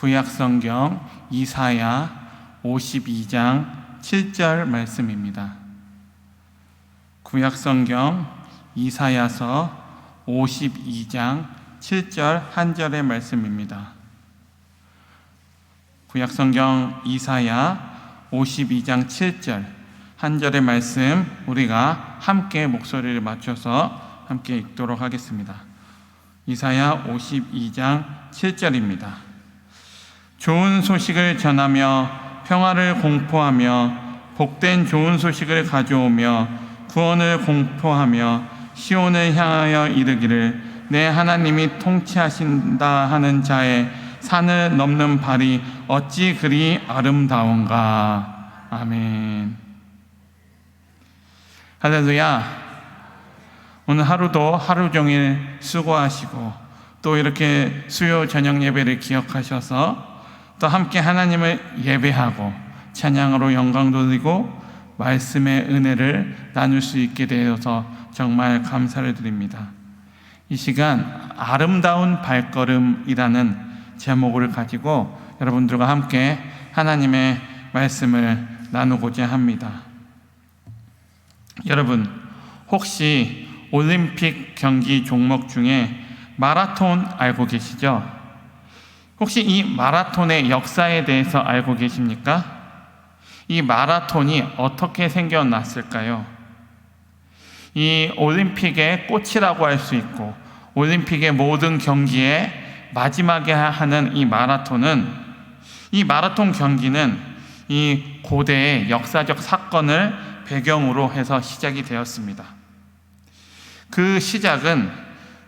구약성경 이사야 52장 7절 말씀입니다. 구약성경 이사야서 52장 7절 한 절의 말씀입니다. 구약성경 이사야 52장 7절 한 절의 말씀, 우리가 함께 목소리를 맞춰서 함께 읽도록 하겠습니다. 이사야 52장 7절입니다. 좋은 소식을 전하며 평화를 공포하며 복된 좋은 소식을 가져오며 구원을 공포하며 시온을 향하여 이르기를 내 하나님이 통치하신다 하는 자의 산을 넘는 발이 어찌 그리 아름다운가. 아멘. 할렐루야. 오늘 하루도 하루 종일 수고하시고 또 이렇게 수요 저녁 예배를 기억하셔서 또 함께 하나님을 예배하고 찬양으로 영광 돌리고 말씀의 은혜를 나눌 수 있게 되어서 정말 감사를 드립니다. 이 시간 아름다운 발걸음이라는 제목을 가지고 여러분들과 함께 하나님의 말씀을 나누고자 합니다. 여러분, 혹시 올림픽 경기 종목 중에 마라톤 알고 계시죠? 혹시 이 마라톤의 역사에 대해서 알고 계십니까? 이 마라톤이 어떻게 생겨났을까요? 이 올림픽의 꽃이라고 할 수 있고 올림픽의 모든 경기의 마지막에 하는 이 마라톤은, 이 마라톤 경기는 이 고대의 역사적 사건을 배경으로 해서 시작이 되었습니다. 그 시작은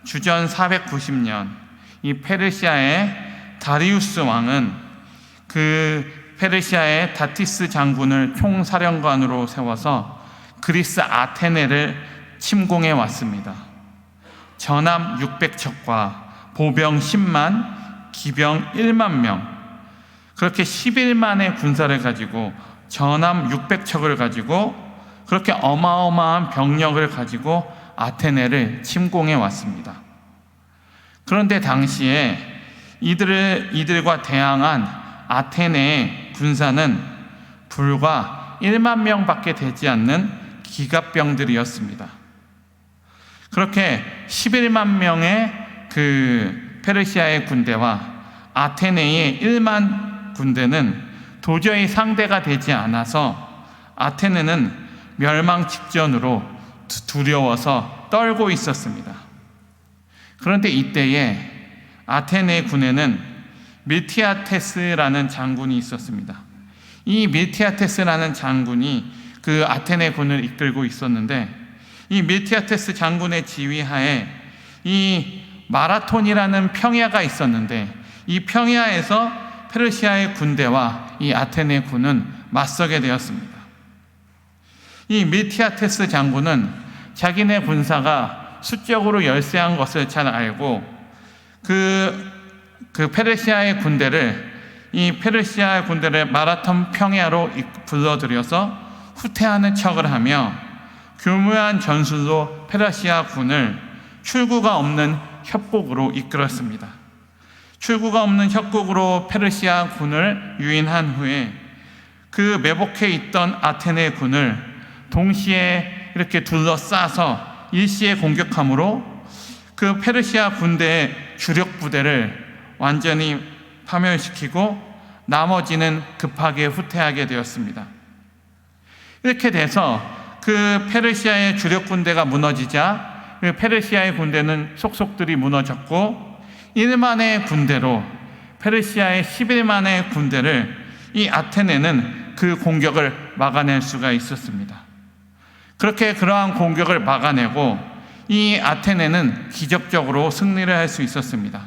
주전 490년 이 페르시아의 다리우스 왕은 그 페르시아의 다티스 장군을 총사령관으로 세워서 그리스 아테네를 침공해 왔습니다. 전함 600척과 보병 10만, 기병 1만 명, 그렇게 11만의 군사를 가지고 전함 600척을 가지고 그렇게 어마어마한 병력을 가지고 아테네를 침공해 왔습니다. 그런데 당시에 이들과 대항한 아테네의 군사는 불과 1만 명밖에 되지 않는 기갑병들이었습니다. 그렇게 11만 명의 그 페르시아의 군대와 아테네의 1만 군대는 도저히 상대가 되지 않아서 아테네는 멸망 직전으로 두려워서 떨고 있었습니다. 그런데 이때에 아테네 군에는 밀티아테스라는 장군이 있었습니다. 이 밀티아테스라는 장군이 그 아테네 군을 이끌고 있었는데, 이 밀티아테스 장군의 지휘하에 이 마라톤이라는 평야가 있었는데, 이 평야에서 페르시아의 군대와 이 아테네 군은 맞서게 되었습니다. 이 밀티아테스 장군은 자기네 군사가 수적으로 열세한 것을 잘 알고 그 페르시아의 군대를, 이 페르시아의 군대를 마라톤 평야로 불러들여서 후퇴하는 척을 하며 교묘한 전술로 페르시아 군을 출구가 없는 협곡으로 이끌었습니다. 출구가 없는 협곡으로 페르시아 군을 유인한 후에 그 매복해 있던 아테네 군을 동시에 이렇게 둘러싸서 일시에 공격함으로 그 페르시아 군대의 주력 부대를 완전히 파멸시키고 나머지는 급하게 후퇴하게 되었습니다. 이렇게 돼서 그 페르시아의 주력 군대가 무너지자 그 페르시아의 군대는 속속들이 무너졌고 1만의 군대로 페르시아의 11만의 군대를 이 아테네는 그 공격을 막아낼 수가 있었습니다. 그렇게 그러한 공격을 막아내고 이 아테네는 기적적으로 승리를 할 수 있었습니다.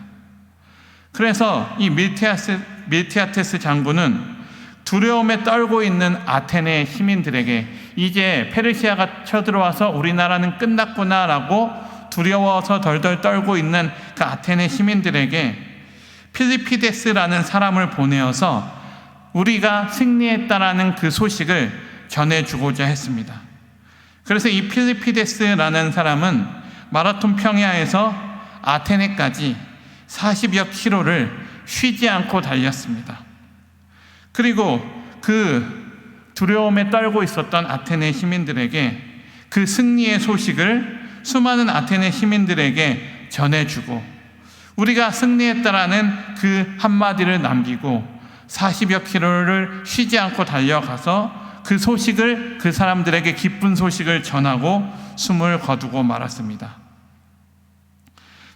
그래서 이 밀티아테스 장군은 두려움에 떨고 있는 아테네 시민들에게 이제 페르시아가 쳐들어와서 우리나라는 끝났구나라고 두려워서 덜덜 떨고 있는 그 아테네 시민들에게 필리피데스라는 사람을 보내어서 우리가 승리했다라는 그 소식을 전해주고자 했습니다. 그래서 이 필리피데스라는 사람은 마라톤 평야에서 아테네까지 40여 킬로를 쉬지 않고 달렸습니다. 그리고 그 두려움에 떨고 있었던 아테네 시민들에게 그 승리의 소식을 수많은 아테네 시민들에게 전해주고 우리가 승리했다라는 그 한마디를 남기고 40여 킬로를 쉬지 않고 달려가서 그 소식을 그 사람들에게 기쁜 소식을 전하고 숨을 거두고 말았습니다.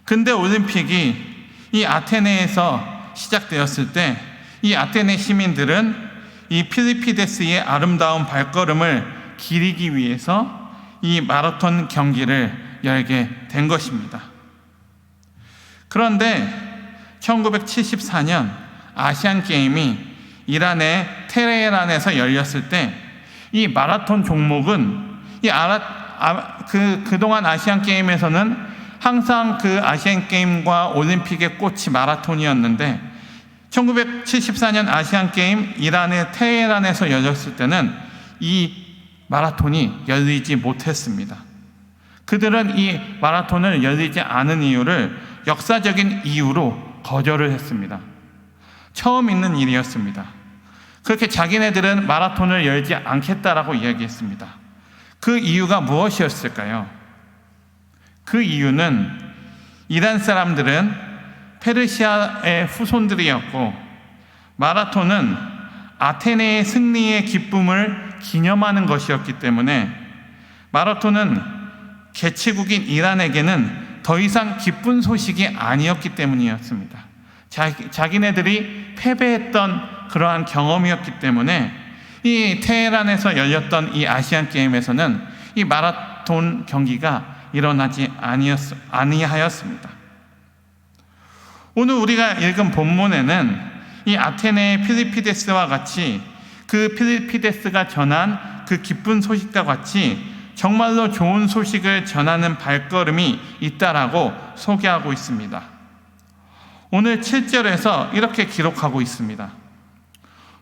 근데 올림픽이 이 아테네에서 시작되었을 때 이 아테네 시민들은 이 필리피데스의 아름다운 발걸음을 기리기 위해서 이 마라톤 경기를 열게 된 것입니다. 그런데 1974년 아시안 게임이 이란의 테헤란에서 열렸을 때 이 마라톤 종목은 그동안 아시안 게임에서는 항상 그 아시안 게임과 올림픽의 꽃이 마라톤이었는데 1974년 아시안 게임 이란의 테헤란에서 열렸을 때는 이 마라톤이 열리지 못했습니다. 그들은 이 마라톤을 열리지 않은 이유를 역사적인 이유로 거절을 했습니다. 처음 있는 일이었습니다. 그렇게 자기네들은 마라톤을 열지 않겠다라고 이야기했습니다. 그 이유가 무엇이었을까요? 그 이유는 이란 사람들은 페르시아의 후손들이었고 마라톤은 아테네의 승리의 기쁨을 기념하는 것이었기 때문에 마라톤은 개최국인 이란에게는 더 이상 기쁜 소식이 아니었기 때문이었습니다. 자기네들이 패배했던 그러한 경험이었기 때문에 이 테헤란에서 열렸던 이 아시안 게임에서는 이 마라톤 경기가 일어나지 아니하였습니다. 오늘 우리가 읽은 본문에는 이 아테네의 필리피데스와 같이 그 필리피데스가 전한 그 기쁜 소식과 같이 정말로 좋은 소식을 전하는 발걸음이 있다라고 소개하고 있습니다. 오늘 7절에서 이렇게 기록하고 있습니다.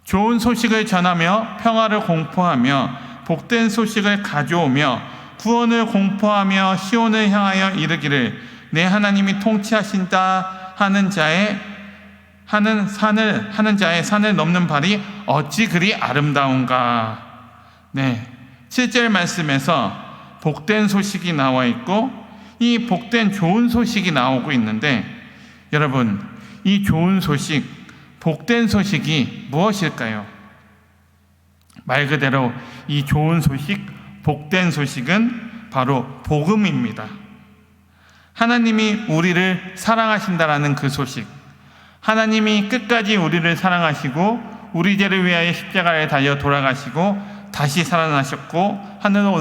좋은 소식을 전하며 평화를 공포하며 복된 소식을 가져오며 구원을 공포하며 시온을 향하여 이르기를 내 하나님이 통치하신다 하는 자의 산을 넘는 발이 어찌 그리 아름다운가. 네, 7절 말씀에서 복된 소식이 나와 있고 이 복된 좋은 소식이 나오고 있는데 여러분, 이 좋은 소식, 복된 소식이 무엇일까요? 말 그대로 이 좋은 소식, 복된 소식은 바로 복음입니다. 하나님이 우리를 사랑하신다라는 그 소식, 하나님이 끝까지 우리를 사랑하시고 우리 죄를 위하여 십자가에 달려 돌아가시고 다시 살아나셨고 하늘로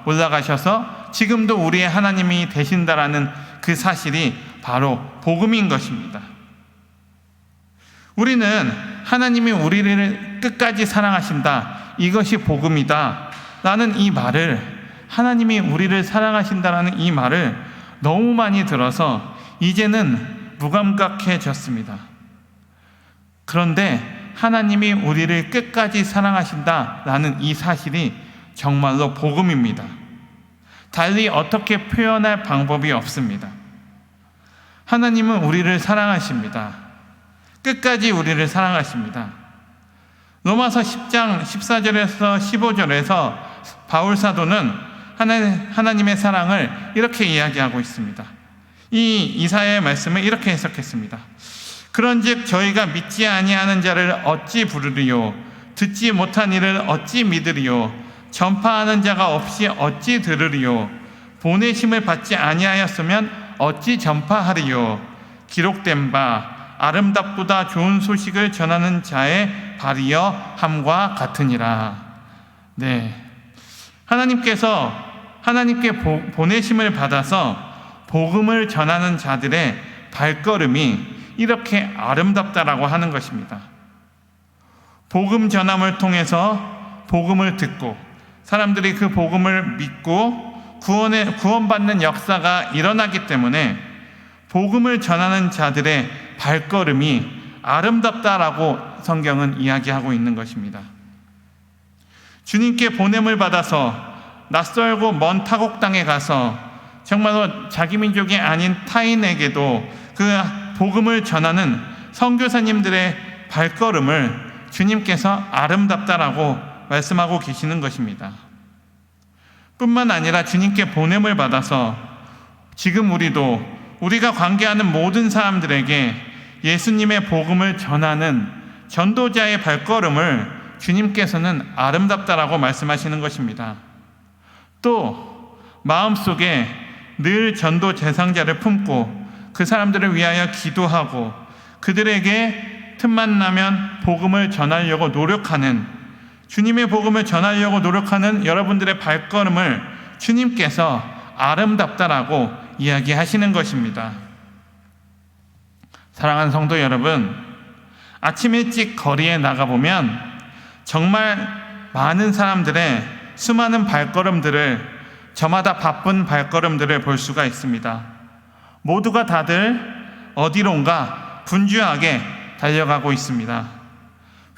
올라가셔서 지금도 우리의 하나님이 되신다라는 그 사실이 바로 복음인 것입니다. 우리는 하나님이 우리를 끝까지 사랑하신다, 이것이 복음이다 라는 이 말을, 하나님이 우리를 사랑하신다라는 이 말을 너무 많이 들어서 이제는 무감각해졌습니다. 그런데 하나님이 우리를 끝까지 사랑하신다라는 이 사실이 정말로 복음입니다. 달리 어떻게 표현할 방법이 없습니다. 하나님은 우리를 사랑하십니다. 끝까지 우리를 사랑하십니다. 로마서 10장 14절에서 15절에서 바울 사도는 하나님의 사랑을 이렇게 이야기하고 있습니다. 이 이사야의 말씀을 이렇게 해석했습니다. 그런즉 저희가 믿지 아니하는 자를 어찌 부르리요, 듣지 못한 이를 어찌 믿으리요, 전파하는 자가 없이 어찌 들으리요, 보내심을 받지 아니하였으면 어찌 전파하리요. 기록된 바 아름답보다 좋은 소식을 전하는 자의 발이여 함과 같으니라. 네, 하나님께 보내심을 받아서 복음을 전하는 자들의 발걸음이 이렇게 아름답다라고 하는 것입니다. 복음 전함을 통해서 복음을 듣고 사람들이 그 복음을 믿고 구원받는 역사가 일어나기 때문에 복음을 전하는 자들의 발걸음이 아름답다라고 성경은 이야기하고 있는 것입니다. 주님께 보냄을 받아서 낯설고 먼 타국 땅에 가서 정말로 자기 민족이 아닌 타인에게도 그 복음을 전하는 선교사님들의 발걸음을 주님께서 아름답다라고 말씀하고 계시는 것입니다. 뿐만 아니라 주님께 보냄을 받아서 지금 우리가 관계하는 모든 사람들에게 예수님의 복음을 전하는 전도자의 발걸음을 주님께서는 아름답다라고 말씀하시는 것입니다. 또 마음속에 늘 전도 대상자를 품고 그 사람들을 위하여 기도하고 그들에게 틈만 나면 복음을 전하려고 노력하는, 주님의 복음을 전하려고 노력하는 여러분들의 발걸음을 주님께서 아름답다라고 이야기하시는 것입니다. 사랑하는 성도 여러분, 아침 일찍 거리에 나가보면 정말 많은 사람들의 수많은 발걸음들을, 저마다 바쁜 발걸음들을 볼 수가 있습니다. 모두가 다들 어디론가 분주하게 달려가고 있습니다.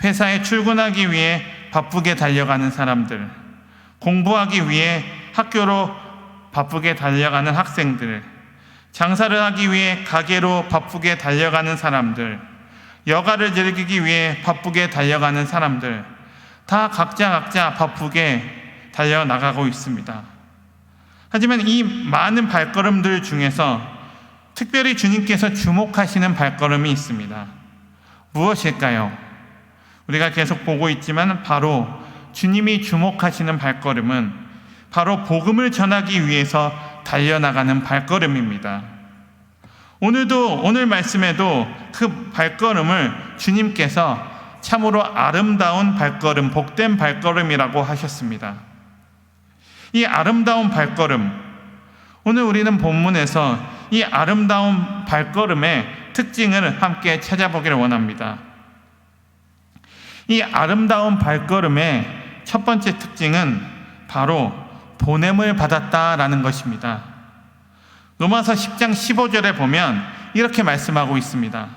회사에 출근하기 위해 바쁘게 달려가는 사람들, 공부하기 위해 학교로 바쁘게 달려가는 학생들, 장사를 하기 위해 가게로 바쁘게 달려가는 사람들, 여가를 즐기기 위해 바쁘게 달려가는 사람들, 다 각자 바쁘게 달려나가고 있습니다. 하지만 이 많은 발걸음들 중에서 특별히 주님께서 주목하시는 발걸음이 있습니다. 무엇일까요? 우리가 계속 보고 있지만 바로 주님이 주목하시는 발걸음은 바로 복음을 전하기 위해서 달려나가는 발걸음입니다. 오늘 말씀에도 그 발걸음을 주님께서 참으로 아름다운 발걸음, 복된 발걸음이라고 하셨습니다. 이 아름다운 발걸음, 오늘 우리는 본문에서 이 아름다운 발걸음의 특징을 함께 찾아보기를 원합니다. 이 아름다운 발걸음의 첫 번째 특징은 바로 보냄을 받았다라는 것입니다. 로마서 10장 15절에 보면 이렇게 말씀하고 있습니다.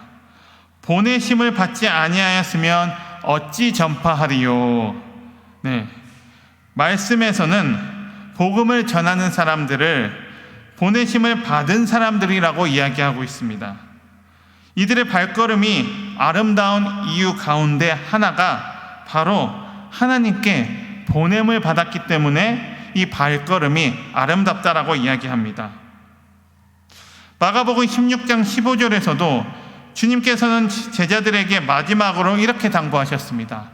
보내심을 받지 아니하였으면 어찌 전파하리요. 말씀에서는 복음을 전하는 사람들을 보내심을 받은 사람들이라고 이야기하고 있습니다. 이들의 발걸음이 아름다운 이유 가운데 하나가 바로 하나님께 보냄을 받았기 때문에 이 발걸음이 아름답다라고 이야기합니다. 마가복음 16장 15절에서도 주님께서는 제자들에게 마지막으로 이렇게 당부하셨습니다.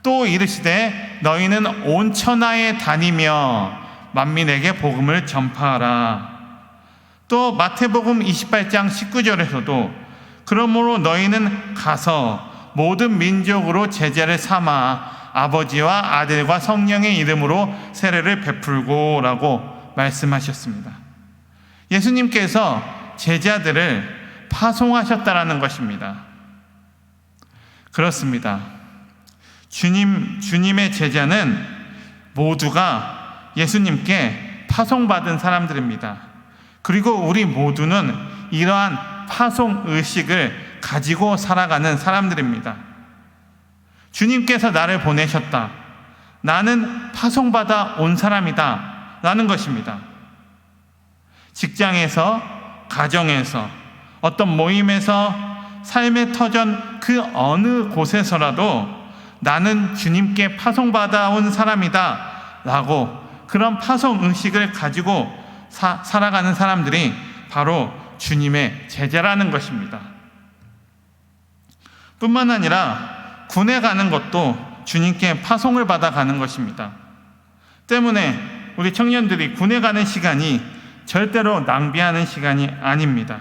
또 이르시되 너희는 온 천하에 다니며 만민에게 복음을 전파하라. 또 마태복음 28장 19절에서도 그러므로 너희는 가서 모든 민족으로 제자를 삼아 아버지와 아들과 성령의 이름으로 세례를 베풀고 라고 말씀하셨습니다. 예수님께서 제자들을 파송하셨다라는 것입니다. 그렇습니다. 주님의 제자는 모두가 예수님께 파송받은 사람들입니다. 그리고 우리 모두는 이러한 파송 의식을 가지고 살아가는 사람들입니다. 주님께서 나를 보내셨다. 나는 파송받아 온 사람이다. 라는 것입니다. 직장에서, 가정에서, 어떤 모임에서, 삶의 터전 그 어느 곳에서라도 나는 주님께 파송받아 온 사람이다. 라고 그런 파송 의식을 가지고 살아가는 사람들이 바로 주님의 제자라는 것입니다. 뿐만 아니라 군에 가는 것도 주님께 파송을 받아 가는 것입니다. 때문에 우리 청년들이 군에 가는 시간이 절대로 낭비하는 시간이 아닙니다.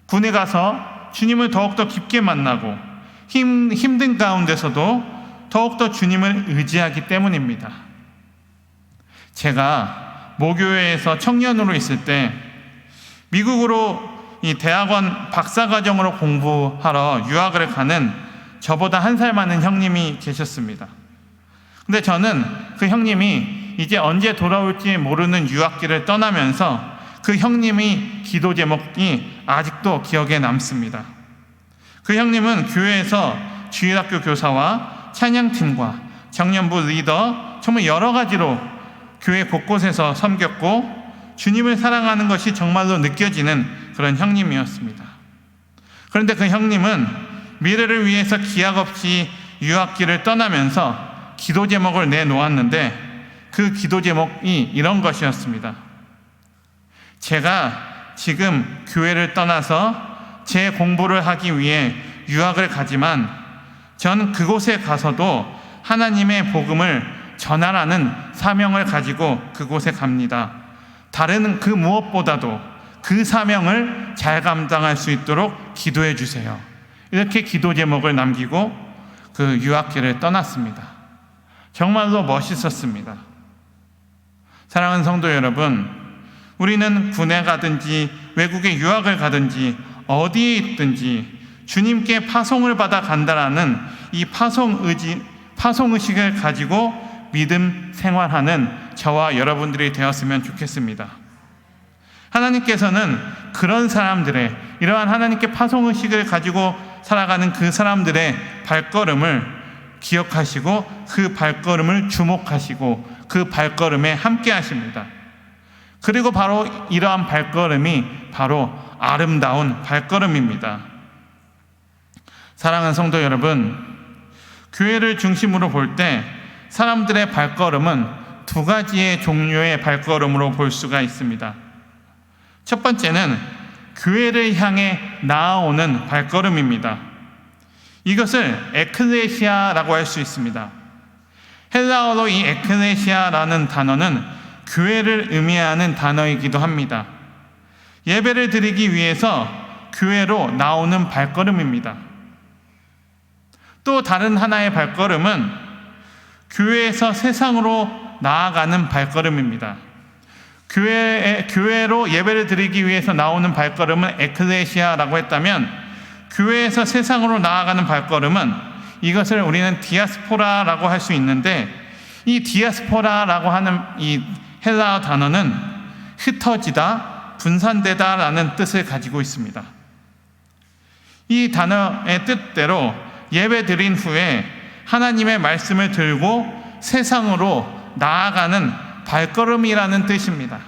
군에 가서 주님을 더욱더 깊게 만나고 힘든 가운데서도 더욱더 주님을 의지하기 때문입니다. 제가 모교회에서 청년으로 있을 때 미국으로 이 대학원 박사과정으로 공부하러 유학을 가는 저보다 1살 많은 형님이 계셨습니다. 근데 저는 그 형님이 이제 언제 돌아올지 모르는 유학길을 떠나면서 그 형님이 기도 제목이 아직도 기억에 남습니다. 그 형님은 교회에서 주일학교 교사와 찬양팀과 청년부 리더 정말 여러 가지로 교회 곳곳에서 섬겼고 주님을 사랑하는 것이 정말로 느껴지는 그런 형님이었습니다. 그런데 그 형님은 미래를 위해서 기약 없이 유학길을 떠나면서 기도 제목을 내놓았는데 그 기도 제목이 이런 것이었습니다. 제가 지금 교회를 떠나서 제 공부를 하기 위해 유학을 가지만 전 그곳에 가서도 하나님의 복음을 전하라는 사명을 가지고 그곳에 갑니다. 다른 그 무엇보다도 그 사명을 잘 감당할 수 있도록 기도해 주세요. 이렇게 기도 제목을 남기고 그 유학길을 떠났습니다. 정말로 멋있었습니다. 사랑하는 성도 여러분, 우리는 군에 가든지 외국에 유학을 가든지 어디에 있든지 주님께 파송을 받아 간다라는 이 파송의식을 가지고 믿음 생활하는 저와 여러분들이 되었으면 좋겠습니다. 하나님께서는 그런 사람들의, 이러한 하나님께 파송의식을 가지고 살아가는 그 사람들의 발걸음을 기억하시고 그 발걸음을 주목하시고 그 발걸음에 함께 하십니다. 그리고 바로 이러한 발걸음이 바로 아름다운 발걸음입니다. 사랑하는 성도 여러분, 교회를 중심으로 볼 때 사람들의 발걸음은 두 가지의 종류의 발걸음으로 볼 수가 있습니다. 첫 번째는 교회를 향해 나아오는 발걸음입니다. 이것을 에클레시아라고 할 수 있습니다. 헬라어로 이 에클레시아라는 단어는 교회를 의미하는 단어이기도 합니다. 예배를 드리기 위해서 교회로 나오는 발걸음입니다. 또 다른 하나의 발걸음은 교회에서 세상으로 나아가는 발걸음입니다. 교회로 예배를 드리기 위해서 나오는 발걸음은 에클레시아라고 했다면, 교회에서 세상으로 나아가는 발걸음은 이것을 우리는 디아스포라라고 할 수 있는데, 이 디아스포라라고 하는 이 헬라어 단어는 흩어지다, 분산되다라는 뜻을 가지고 있습니다. 이 단어의 뜻대로 예배 드린 후에 하나님의 말씀을 들고 세상으로 나아가는 발걸음이라는 뜻입니다.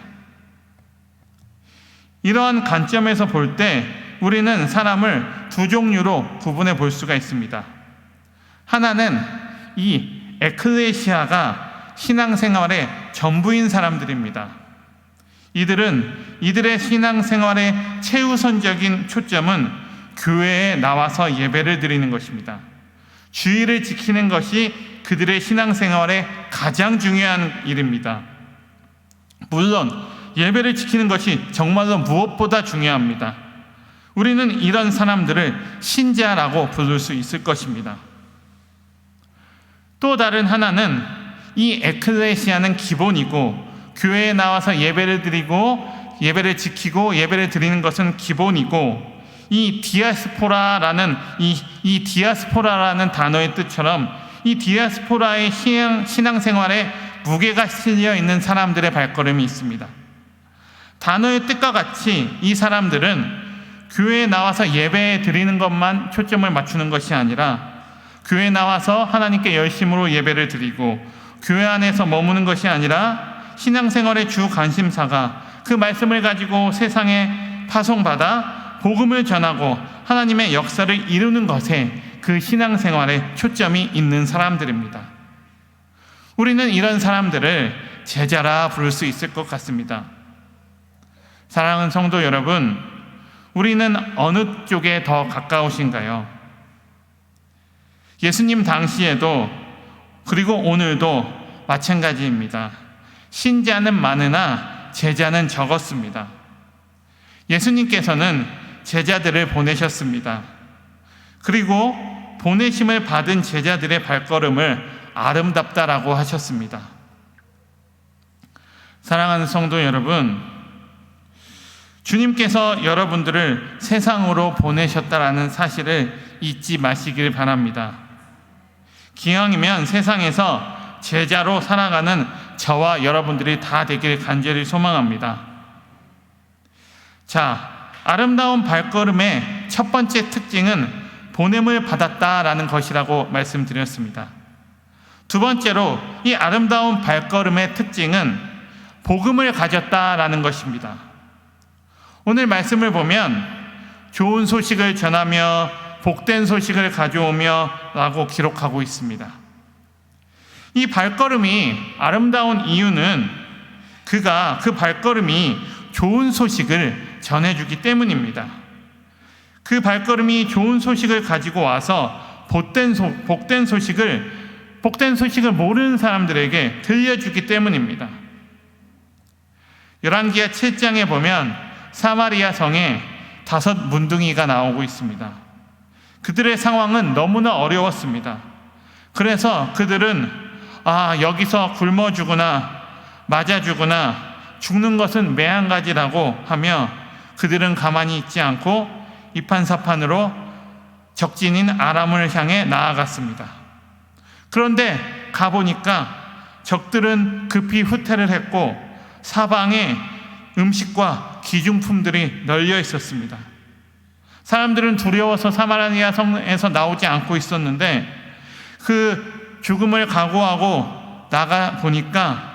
이러한 관점에서 볼 때 우리는 사람을 두 종류로 구분해 볼 수가 있습니다. 하나는 이 에클레시아가 신앙생활의 전부인 사람들입니다. 이들은 이들의 신앙생활의 최우선적인 초점은 교회에 나와서 예배를 드리는 것입니다. 주의를 지키는 것이 그들의 신앙생활의 가장 중요한 일입니다. 물론 예배를 지키는 것이 정말로 무엇보다 중요합니다. 우리는 이런 사람들을 신자라고 부를 수 있을 것입니다. 또 다른 하나는 이 에클레시아는 기본이고, 교회에 나와서 예배를 드리고 예배를 지키고 예배를 드리는 것은 기본이고, 이 디아스포라라는 이 디아스포라라는 단어의 뜻처럼 이 디아스포라의 신앙생활에 무게가 실려 있는 사람들의 발걸음이 있습니다. 단어의 뜻과 같이 이 사람들은 교회에 나와서 예배 드리는 것만 초점을 맞추는 것이 아니라 교회에 나와서 하나님께 열심으로 예배를 드리고 교회 안에서 머무는 것이 아니라 신앙생활의 주 관심사가 그 말씀을 가지고 세상에 파송받아 복음을 전하고 하나님의 역사를 이루는 것에 그 신앙생활에 초점이 있는 사람들입니다. 우리는 이런 사람들을 제자라 부를 수 있을 것 같습니다. 사랑하는 성도 여러분, 우리는 어느 쪽에 더 가까우신가요? 예수님 당시에도 그리고 오늘도 마찬가지입니다. 신자는 많으나 제자는 적었습니다. 예수님께서는 제자들을 보내셨습니다. 그리고 보내심을 받은 제자들의 발걸음을 아름답다라고 하셨습니다. 사랑하는 성도 여러분, 주님께서 여러분들을 세상으로 보내셨다라는 사실을 잊지 마시길 바랍니다. 기왕이면 세상에서 제자로 살아가는 저와 여러분들이 다 되길 간절히 소망합니다. 자, 아름다운 발걸음의 첫 번째 특징은 보냄을 받았다라는 것이라고 말씀드렸습니다. 두 번째로 이 아름다운 발걸음의 특징은 복음을 가졌다라는 것입니다. 오늘 말씀을 보면 좋은 소식을 전하며 복된 소식을 가져오며 라고 기록하고 있습니다. 이 발걸음이 아름다운 이유는 그 발걸음이 좋은 소식을 전해주기 때문입니다. 그 발걸음이 좋은 소식을 가지고 와서 복된 소식을 모르는 사람들에게 들려주기 때문입니다. 열왕기하 7장에 보면 사마리아 성에 5 문둥이가 나오고 있습니다. 그들의 상황은 너무나 어려웠습니다. 그래서 그들은 여기서 굶어 죽거나 맞아 죽거나 죽는 것은 매한가지라고 하며 그들은 가만히 있지 않고 이판사판으로 적진인 아람을 향해 나아갔습니다. 그런데 가보니까 적들은 급히 후퇴를 했고 사방에 음식과 기중품들이 널려 있었습니다. 사람들은 두려워서 사마리아 성에서 나오지 않고 있었는데 그 죽음을 각오하고 나가 보니까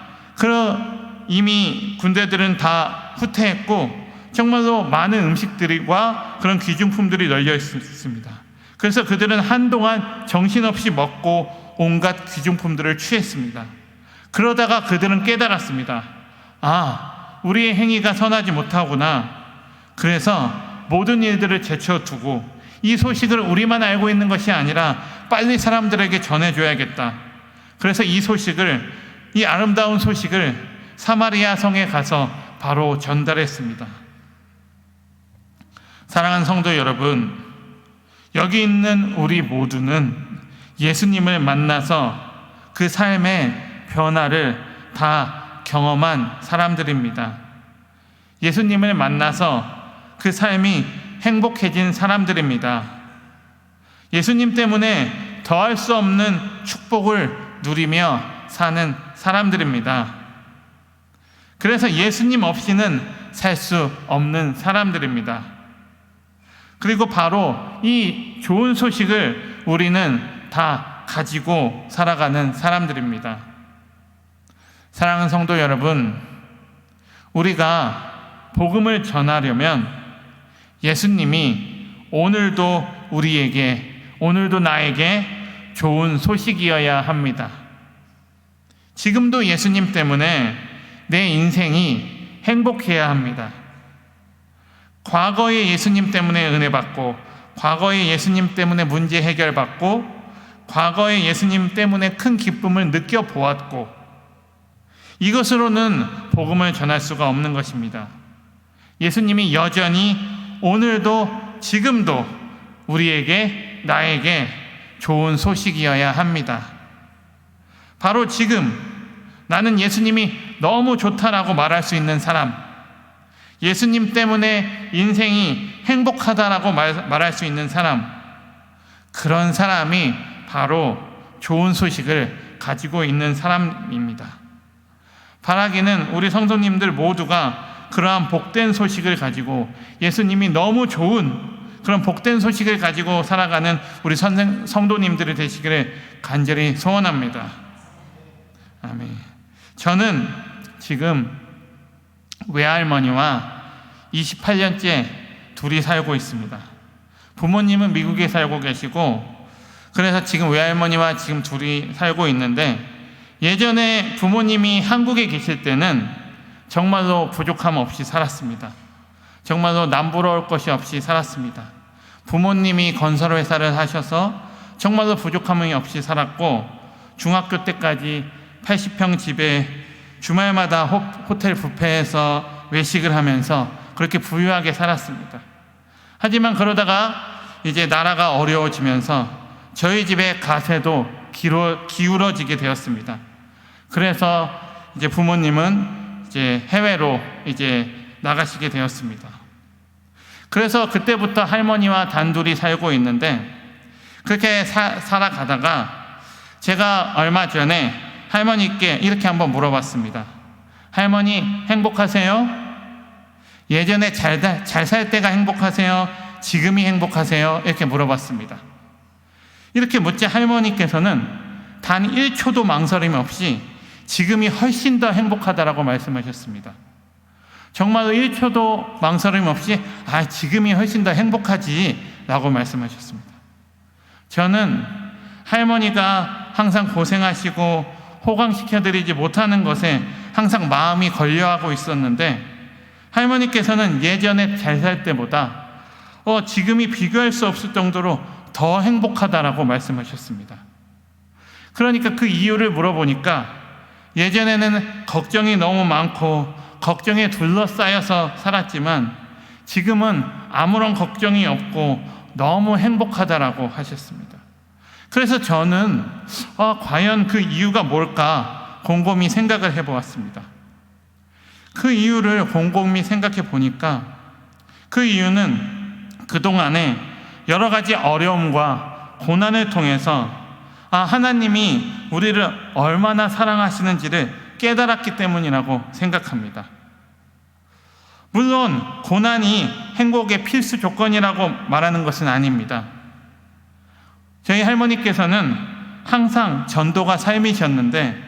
이미 군대들은 다 후퇴했고 정말로 많은 음식들과 그런 기중품들이 널려 있었습니다. 그래서 그들은 한동안 정신없이 먹고 온갖 기중품들을 취했습니다. 그러다가 그들은 깨달았습니다. 우리의 행위가 선하지 못하구나. 그래서 모든 일들을 제쳐두고 이 소식을 우리만 알고 있는 것이 아니라 빨리 사람들에게 전해줘야겠다. 그래서 이 아름다운 소식을 사마리아 성에 가서 바로 전달했습니다. 사랑하는 성도 여러분, 여기 있는 우리 모두는 예수님을 만나서 그 삶의 변화를 다 경험한 사람들입니다. 예수님을 만나서 그 삶이 행복해진 사람들입니다. 예수님 때문에 더할 수 없는 축복을 누리며 사는 사람들입니다. 그래서 예수님 없이는 살 수 없는 사람들입니다. 그리고 바로 이 좋은 소식을 우리는 다 가지고 살아가는 사람들입니다. 사랑하는 성도 여러분, 우리가 복음을 전하려면 예수님이 오늘도 나에게 좋은 소식이어야 합니다. 지금도 예수님 때문에 내 인생이 행복해야 합니다. 과거에 예수님 때문에 은혜 받고, 과거에 예수님 때문에 문제 해결받고, 과거에 예수님 때문에 큰 기쁨을 느껴보았고, 이것으로는 복음을 전할 수가 없는 것입니다. 예수님이 여전히 오늘도 지금도 나에게 좋은 소식이어야 합니다. 바로 지금 나는 예수님이 너무 좋다라고 말할 수 있는 사람, 예수님 때문에 인생이 행복하다라고 말할 수 있는 사람, 그런 사람이 바로 좋은 소식을 가지고 있는 사람입니다. 바라기는 우리 성도님들 모두가 그러한 복된 소식을 가지고 예수님이 너무 좋은 그런 복된 소식을 가지고 살아가는 우리 성도님들이 되시기를 간절히 소원합니다. 아멘. 저는 지금 외할머니와 28년째 둘이 살고 있습니다. 부모님은 미국에 살고 계시고, 그래서 지금 외할머니와 지금 둘이 살고 있는데, 예전에 부모님이 한국에 계실 때는 정말로 부족함 없이 살았습니다. 정말로 남부러울 것이 없이 살았습니다. 부모님이 건설회사를 하셔서 정말로 부족함이 없이 살았고, 중학교 때까지 80평 집에 주말마다 호텔 뷔페에서 외식을 하면서 그렇게 부유하게 살았습니다. 하지만 그러다가 이제 나라가 어려워지면서 저희 집의 가세도 기울어지게 되었습니다. 그래서 이제 부모님은 이제 해외로 이제 나가시게 되었습니다. 그래서 그때부터 할머니와 단둘이 살고 있는데, 그렇게 살아가다가 제가 얼마 전에 할머니께 이렇게 한번 물어봤습니다. 할머니, 행복하세요? 예전에 잘 살 때가 행복하세요? 지금이 행복하세요? 이렇게 물어봤습니다. 이렇게 묻자 할머니께서는 단 1초도 망설임 없이 지금이 훨씬 더 행복하다라고 말씀하셨습니다. 정말로 1초도 망설임 없이 지금이 훨씬 더 행복하지 라고 말씀하셨습니다. 저는 할머니가 항상 고생하시고 호강시켜드리지 못하는 것에 항상 마음이 걸려하고 있었는데, 할머니께서는 예전에 잘 살 때보다 지금이 비교할 수 없을 정도로 더 행복하다라고 말씀하셨습니다. 그러니까 그 이유를 물어보니까 예전에는 걱정이 너무 많고 걱정에 둘러싸여서 살았지만 지금은 아무런 걱정이 없고 너무 행복하다라고 하셨습니다. 그래서 저는 과연 그 이유가 뭘까 곰곰이 생각을 해보았습니다. 그 이유를 곰곰이 생각해 보니까 그 이유는 그동안에 여러 가지 어려움과 고난을 통해서 하나님이 우리를 얼마나 사랑하시는지를 깨달았기 때문이라고 생각합니다. 물론 고난이 행복의 필수 조건이라고 말하는 것은 아닙니다. 저희 할머니께서는 항상 전도가 삶이셨는데,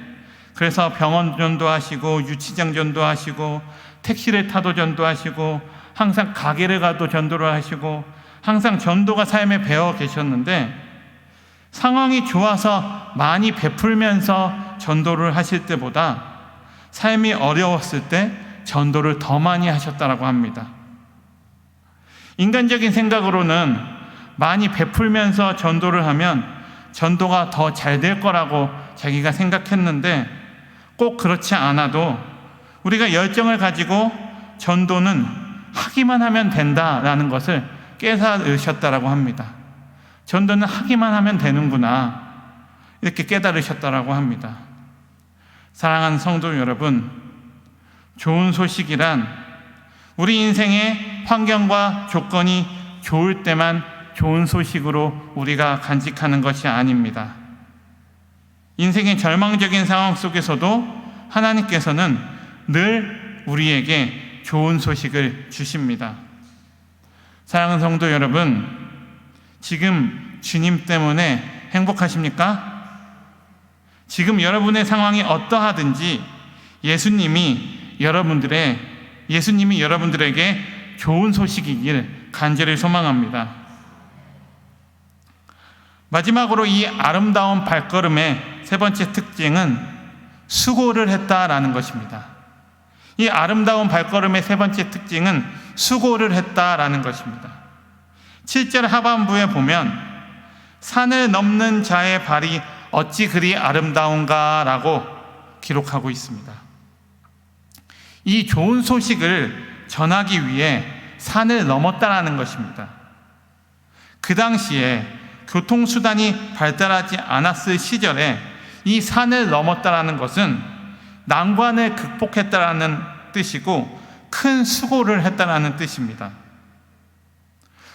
그래서 병원 전도하시고 유치장 전도하시고 택시를 타도 전도하시고 항상 가게를 가도 전도를 하시고 항상 전도가 삶에 배어 계셨는데, 상황이 좋아서 많이 베풀면서 전도를 하실 때보다 삶이 어려웠을 때 전도를 더 많이 하셨다고 합니다. 인간적인 생각으로는 많이 베풀면서 전도를 하면 전도가 더 잘 될 거라고 자기가 생각했는데, 꼭 그렇지 않아도 우리가 열정을 가지고 전도는 하기만 하면 된다라는 것을 깨달으셨다고 합니다. 전도는 하기만 하면 되는구나, 이렇게 깨달으셨다고 합니다. 사랑하는 성도 여러분, 좋은 소식이란 우리 인생의 환경과 조건이 좋을 때만 좋은 소식으로 우리가 간직하는 것이 아닙니다. 인생의 절망적인 상황 속에서도 하나님께서는 늘 우리에게 좋은 소식을 주십니다. 사랑하는 성도 여러분, 지금 주님 때문에 행복하십니까? 지금 여러분의 상황이 어떠하든지 예수님이 여러분들에게 좋은 소식이길 간절히 소망합니다. 마지막으로 이 아름다운 발걸음의 세 번째 특징은 수고를 했다라는 것입니다. 이 아름다운 발걸음의 세 번째 특징은 수고를 했다라는 것입니다. 7절 하반부에 보면 산을 넘는 자의 발이 어찌 그리 아름다운가 라고 기록하고 있습니다. 이 좋은 소식을 전하기 위해 산을 넘었다라는 것입니다. 그 당시에 교통수단이 발달하지 않았을 시절에 이 산을 넘었다라는 것은 난관을 극복했다라는 뜻이고 큰 수고를 했다라는 뜻입니다.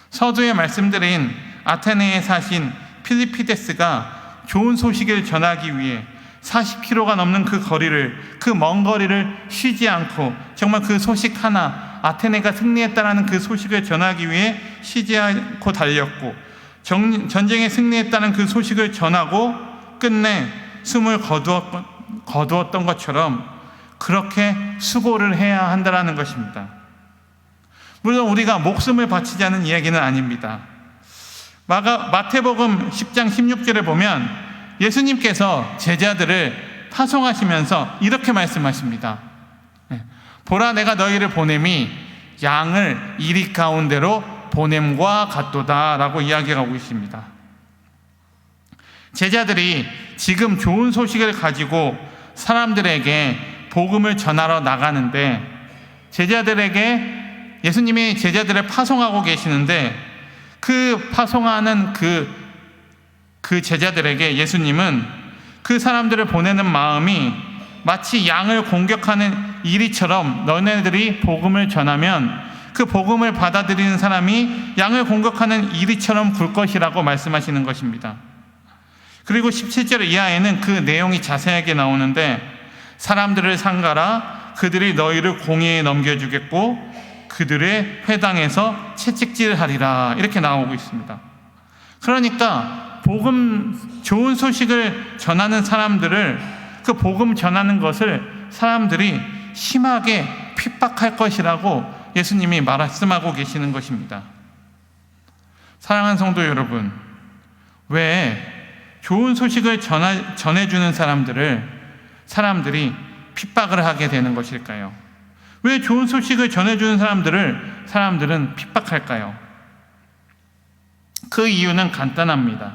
서두에 말씀드린 아테네에 사신 필리피데스가 좋은 소식을 전하기 위해 40km가 넘는 그 먼 거리를 쉬지 않고 정말 그 소식 하나, 아테네가 승리했다라는 그 소식을 전하기 위해 쉬지 않고 달렸고, 전쟁에 승리했다는 그 소식을 전하고 끝내 숨을 거두었던 것처럼 그렇게 수고를 해야 한다는 것입니다. 물론 우리가 목숨을 바치자는 이야기는 아닙니다. 마태복음 10장 16절에 보면 예수님께서 제자들을 파송하시면서 이렇게 말씀하십니다. 보라, 내가 너희를 보냄이 양을 이리 가운데로 보냄과 같도다 라고 이야기하고 있습니다. 제자들이 지금 좋은 소식을 가지고 사람들에게 복음을 전하러 나가는데, 예수님이 제자들을 파송하고 계시는데, 그 파송하는 그 제자들에게 예수님은 그 사람들을 보내는 마음이 마치 양을 공격하는 이리처럼 너네들이 복음을 전하면 그 복음을 받아들이는 사람이 양을 공격하는 이리처럼 굴 것이라고 말씀하시는 것입니다. 그리고 17절 이하에는 그 내용이 자세하게 나오는데, 사람들을 상가라, 그들이 너희를 공회에 넘겨주겠고 그들의 회당에서 채찍질하리라, 이렇게 나오고 있습니다. 그러니까 좋은 소식을 전하는 사람들을, 그 복음 전하는 것을 사람들이 심하게 핍박할 것이라고 예수님이 말씀하고 계시는 것입니다. 사랑하는 성도 여러분, 왜 좋은 소식을 전해주는 사람들이 핍박을 하게 되는 것일까요? 왜 좋은 소식을 전해주는 사람들은 핍박할까요? 그 이유는 간단합니다.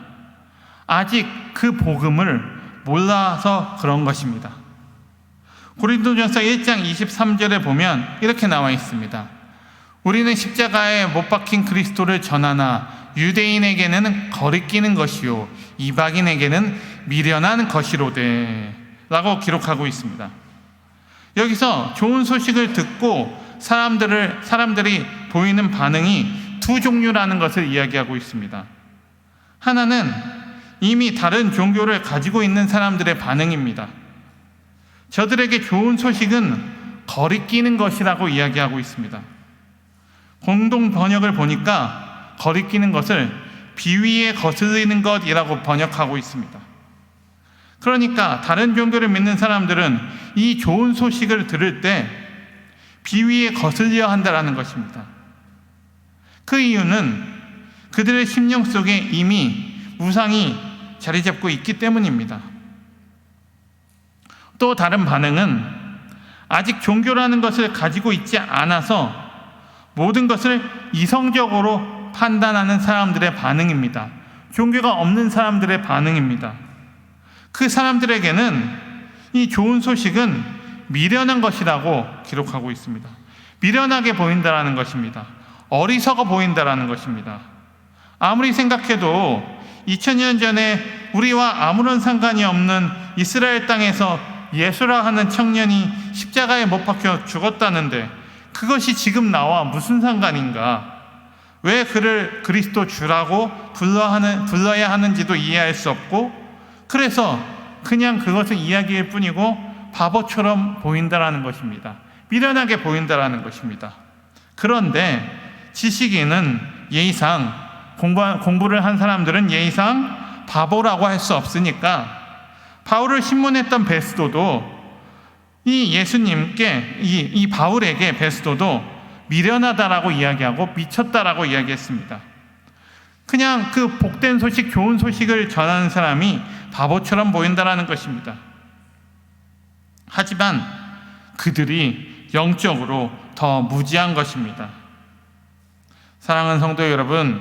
아직 그 복음을 몰라서 그런 것입니다. 고린도전서 1장 23절에 보면 이렇게 나와 있습니다. 우리는 십자가에 못 박힌 그리스도를 전하나 유대인에게는 거리끼는 것이요 이방인에게는 미련한 것이로되 라고 기록하고 있습니다. 여기서 좋은 소식을 듣고 사람들이 보이는 반응이 두 종류라는 것을 이야기하고 있습니다. 하나는 이미 다른 종교를 가지고 있는 사람들의 반응입니다. 저들에게 좋은 소식은 거리끼는 것이라고 이야기하고 있습니다. 공동 번역을 보니까 거리끼는 것을 비위에 거슬리는 것이라고 번역하고 있습니다. 그러니까 다른 종교를 믿는 사람들은 이 좋은 소식을 들을 때 비위에 거슬려 한다는 것입니다. 그 이유는 그들의 심령 속에 이미 우상이 자리 잡고 있기 때문입니다. 또 다른 반응은 아직 종교라는 것을 가지고 있지 않아서 모든 것을 이성적으로 판단하는 사람들의 반응입니다. 종교가 없는 사람들의 반응입니다. 그 사람들에게는 이 좋은 소식은 미련한 것이라고 기록하고 있습니다. 미련하게 보인다는 것입니다. 어리석어 보인다는 것입니다. 아무리 생각해도 2000년 전에 우리와 아무런 상관이 없는 이스라엘 땅에서 예수라 하는 청년이 십자가에 못 박혀 죽었다는데 그것이 지금 나와 무슨 상관인가? 왜 그를 그리스도 주라고 불러야 하는지도 이해할 수 없고, 그래서 그냥 그것은 이야기일 뿐이고 바보처럼 보인다라는 것입니다. 미련하게 보인다라는 것입니다. 그런데 지식인은 예의상 공부를 한 사람들은 예의상 바보라고 할 수 없으니까 바울을 신문했던 베스도도 이 예수님께 이 바울에게 베스도도 미련하다라고 이야기하고 미쳤다라고 이야기했습니다. 그냥 그 복된 소식, 좋은 소식을 전하는 사람이 바보처럼 보인다라는 것입니다. 하지만 그들이 영적으로 더 무지한 것입니다. 사랑하는 성도 여러분,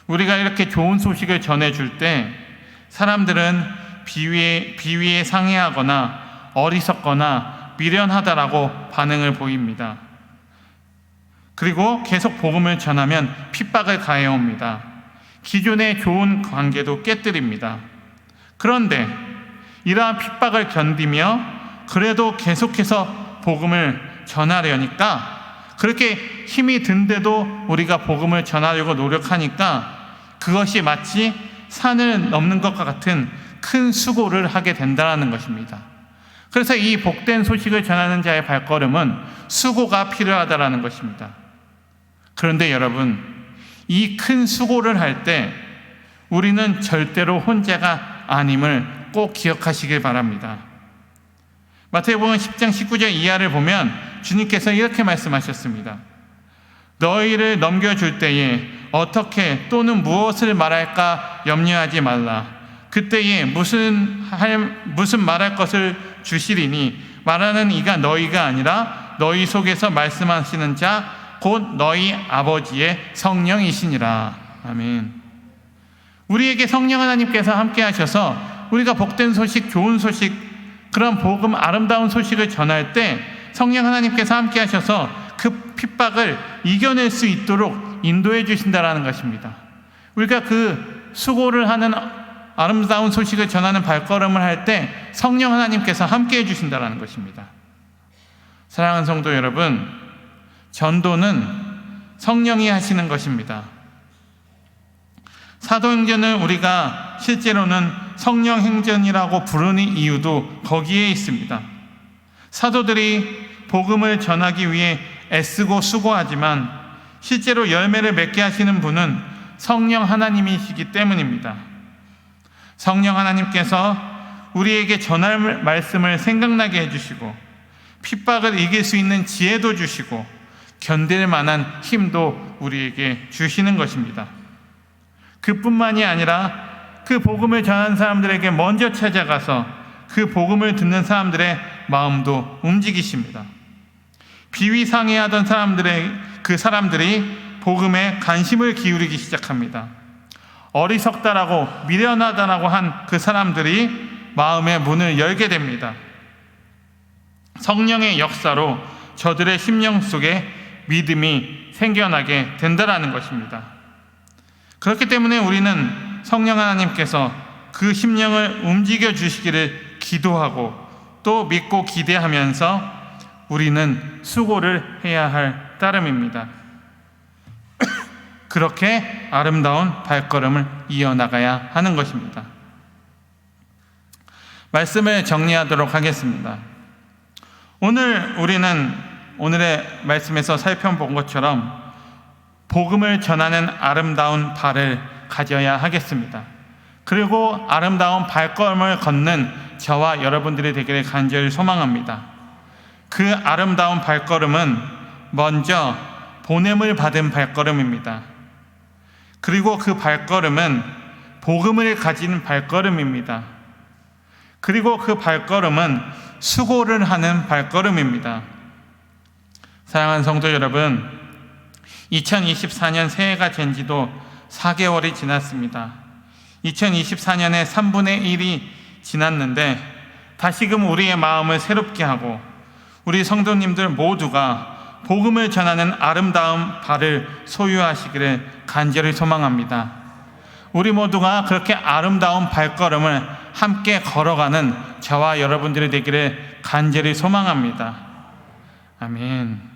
우리가 이렇게 좋은 소식을 전해줄 때 사람들은 비위에 상해하거나 어리석거나 미련하다라고 반응을 보입니다. 그리고 계속 복음을 전하면 핍박을 가해옵니다. 기존의 좋은 관계도 깨뜨립니다. 그런데 이러한 핍박을 견디며 그래도 계속해서 복음을 전하려니까, 그렇게 힘이 든데도 우리가 복음을 전하려고 노력하니까 그것이 마치 산을 넘는 것과 같은 큰 수고를 하게 된다는 것입니다. 그래서 이 복된 소식을 전하는 자의 발걸음은 수고가 필요하다는 것입니다. 그런데 여러분, 이 큰 수고를 할 때 우리는 절대로 혼자가 아님을 꼭 기억하시길 바랍니다. 마태복음 10장 19절 이하를 보면 주님께서 이렇게 말씀하셨습니다. 너희를 넘겨줄 때에 어떻게 또는 무엇을 말할까 염려하지 말라. 그때에 무슨 말할 것을 주시리니 말하는 이가 너희가 아니라 너희 속에서 말씀하시는 자 곧 너희 아버지의 성령이시니라. 아멘. 우리에게 성령 하나님께서 함께 하셔서 우리가 복된 소식, 좋은 소식, 그런 복음, 아름다운 소식을 전할 때 성령 하나님께서 함께 하셔서 그 핍박을 이겨낼 수 있도록 인도해 주신다라는 것입니다. 우리가 그 수고를 하는 아름다운 소식을 전하는 발걸음을 할 때 성령 하나님께서 함께 해주신다는 것입니다. 사랑하는 성도 여러분, 전도는 성령이 하시는 것입니다. 사도행전을 우리가 실제로는 성령행전이라고 부르는 이유도 거기에 있습니다. 사도들이 복음을 전하기 위해 애쓰고 수고하지만 실제로 열매를 맺게 하시는 분은 성령 하나님이시기 때문입니다. 성령 하나님께서 우리에게 전할 말씀을 생각나게 해주시고 핍박을 이길 수 있는 지혜도 주시고 견딜 만한 힘도 우리에게 주시는 것입니다. 그뿐만이 아니라 그 복음을 전하는 사람들에게 먼저 찾아가서 그 복음을 듣는 사람들의 마음도 움직이십니다. 비위상의하던 그 사람들이 복음에 관심을 기울이기 시작합니다. 어리석다라고 미련하다라고 한 그 사람들이 마음의 문을 열게 됩니다. 성령의 역사로 저들의 심령 속에 믿음이 생겨나게 된다라는 것입니다. 그렇기 때문에 우리는 성령 하나님께서 그 심령을 움직여 주시기를 기도하고 또 믿고 기대하면서 우리는 수고를 해야 할 따름입니다. 그렇게 아름다운 발걸음을 이어나가야 하는 것입니다. 말씀을 정리하도록 하겠습니다. 오늘 우리는 오늘의 말씀에서 살펴본 것처럼 복음을 전하는 아름다운 발을 가져야 하겠습니다. 그리고 아름다운 발걸음을 걷는 저와 여러분들이 되기를 간절히 소망합니다. 그 아름다운 발걸음은 먼저 보냄을 받은 발걸음입니다. 그리고 그 발걸음은 복음을 가진 발걸음입니다. 그리고 그 발걸음은 수고를 하는 발걸음입니다. 사랑하는 성도 여러분, 2024년 새해가 된 지도 4개월이 지났습니다. 2024년의 3분의 1이 지났는데 다시금 우리의 마음을 새롭게 하고 우리 성도님들 모두가 복음을 전하는 아름다운 발을 소유하시기를 간절히 소망합니다. 우리 모두가 그렇게 아름다운 발걸음을 함께 걸어가는 저와 여러분들이 되기를 간절히 소망합니다. 아멘.